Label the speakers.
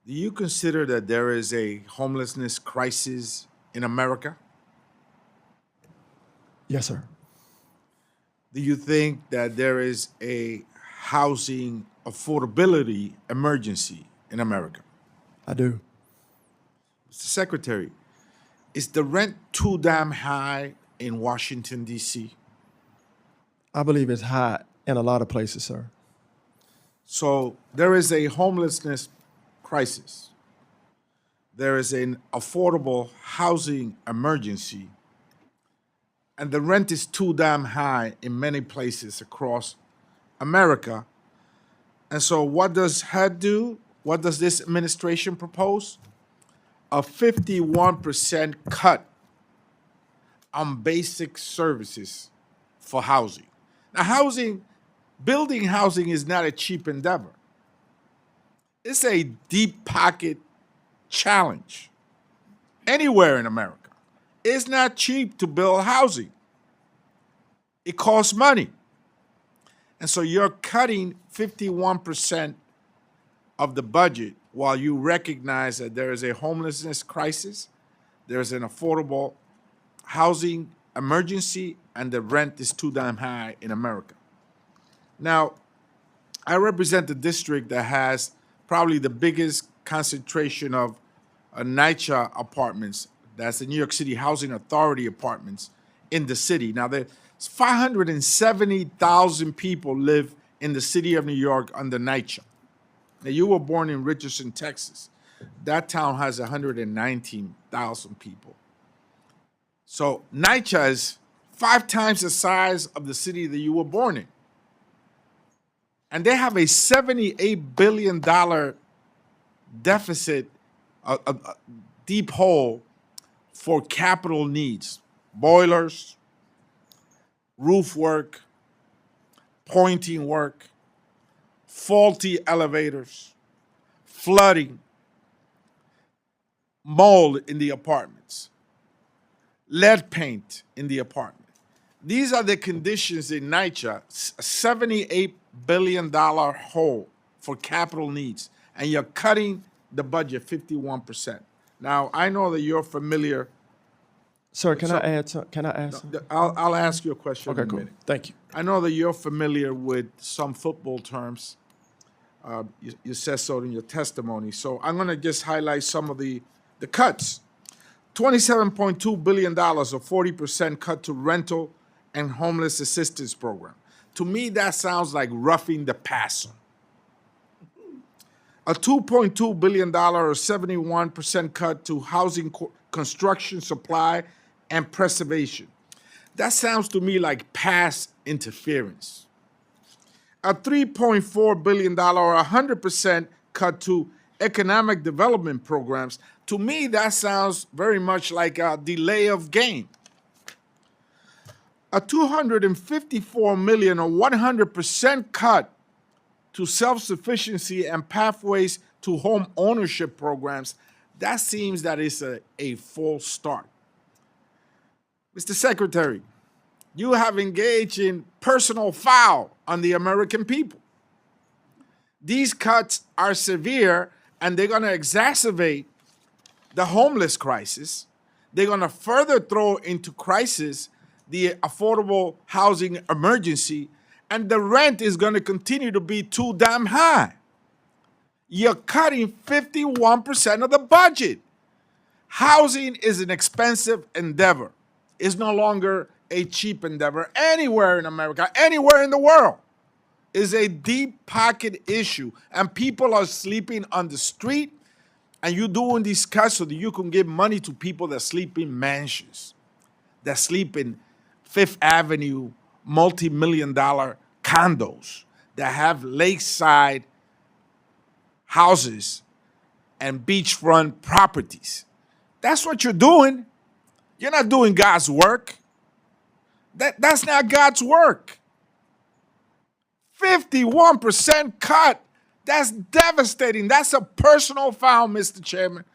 Speaker 1: Do you consider that there is a homelessness crisis in America?
Speaker 2: Yes, sir.
Speaker 1: Do you think that there is a housing affordability emergency in America?
Speaker 2: I do.
Speaker 1: Mr. Secretary, is the rent too damn high in Washington, D.C.?
Speaker 2: I believe it's high in a lot of places, sir.
Speaker 1: So there is a homelessness crisis. There is an affordable housing emergency, and the rent is too damn high in many places across America. And so what does HUD do? What does this administration propose? A 51% cut on basic services for housing. Now, building housing is not a cheap endeavor. It's a deep pocket challenge anywhere in America. It's not cheap to build housing. It costs money. And so you're cutting 51% of the budget while you recognize that there is a homelessness crisis, there's an affordable housing emergency, and the rent is too damn high in America. Now, I represent a district that has probably the biggest concentration of NYCHA apartments. That's the New York City Housing Authority apartments in the city. Now, there's 570,000 people live in the city of New York under NYCHA. Now, you were born in Richardson, Texas. That town has 119,000 people. So NYCHA is 5 times the size of the city that you were born in. And they have a $78 billion deficit, a deep hole for capital needs, boilers, roof work, pointing work, faulty elevators, flooding, mold in the apartments, lead paint in the apartment. These are the conditions in NYCHA, a $78 billion hole for capital needs, and you're cutting the budget 51%. Now, I know that you're familiar.
Speaker 2: Sir, can I add something?
Speaker 1: I'll ask you a question in a
Speaker 2: cool.
Speaker 1: minute.
Speaker 2: Thank you.
Speaker 1: I know that you're familiar with some football terms. You said so in your testimony. So I'm going to just highlight some of the cuts. $27.2 billion, a 40% cut to rental and homeless assistance program. To me, that sounds like roughing the passer. A $2.2 billion, or 71% cut to housing construction, supply, and preservation. That sounds to me like past interference. A $3.4 billion, or 100% cut to economic development programs. To me, that sounds very much like a delay of game. A $254 million, or 100% cut to self-sufficiency and pathways to home ownership programs. That seems that it's a false start. Mr. Secretary, you have engaged in personal foul on the American people. These cuts are severe, and they're going to exacerbate the homeless crisis. They're going to further throw into crisis the affordable housing emergency, and the rent is going to continue to be too damn high. You're cutting 51% of the budget. Housing is an expensive endeavor. It's no longer a cheap endeavor anywhere in America, anywhere in the world. It's a deep pocket issue, and people are sleeping on the street, and you're doing these cuts so that you can give money to people that sleep in mansions, that sleep in Fifth Avenue multi-million-dollar condos, that have lakeside houses and beachfront properties. That's what you're doing. You're not doing God's work. That's not God's work. 51% cut. That's devastating. That's a personal foul, Mr. Chairman.